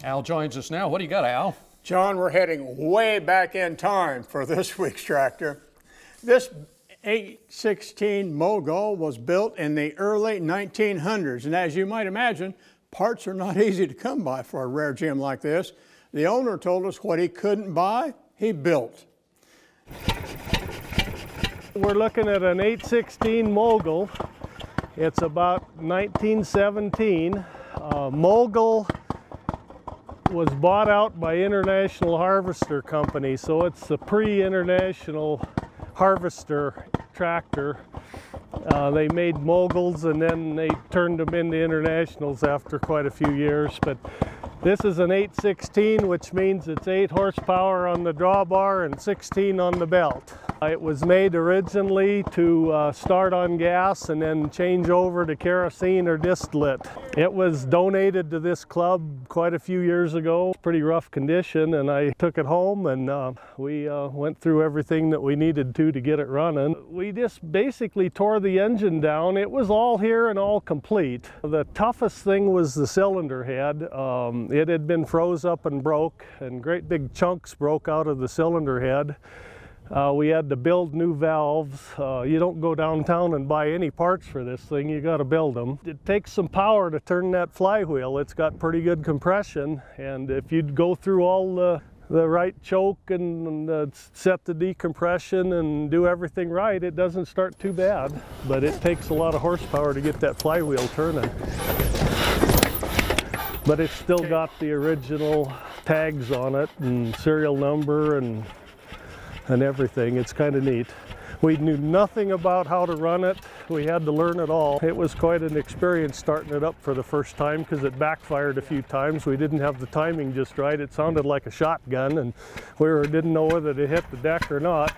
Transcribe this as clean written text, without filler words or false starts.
Al joins us now. What do you got, Al? John, we're heading way back in time for this week's tractor. This 816 Mogul was built in the early 1900s, and as you might imagine, parts are not easy to come by for a rare gem like this. The owner told us what he couldn't buy, he built. We're looking at an 816 Mogul. It's about 1917. Mogul was bought out by International Harvester Company, so it's a pre-international harvester tractor. They made Moguls and then they turned them into Internationals after quite a few years. But this is an 816, which means it's 8 horsepower on the drawbar and 16 on the belt. It was made originally to start on gas and then change over to kerosene or distillate. It was donated to this club quite a few years ago. Pretty rough condition, and I took it home and we went through everything that we needed to get it running. We just basically tore the engine down. It was all here and all complete. The toughest thing was the cylinder head. It had been froze up and broke, and great big chunks broke out of the cylinder head. We had to build new valves. You don't go downtown and buy any parts for this thing, you got to build them. It takes some power to turn that flywheel. It's got pretty good compression, and if you'd go through all the right choke and set the decompression and do everything right, it doesn't start too bad. But it takes a lot of horsepower to get that flywheel turning. But it's still got the original tags on it and serial number and everything. It's kind of neat. We knew nothing about how to run it. We had to learn it all. It was quite an experience starting it up for the first time because it backfired a few times. We didn't have the timing just right. It sounded like a shotgun and we didn't know whether to hit the deck or not.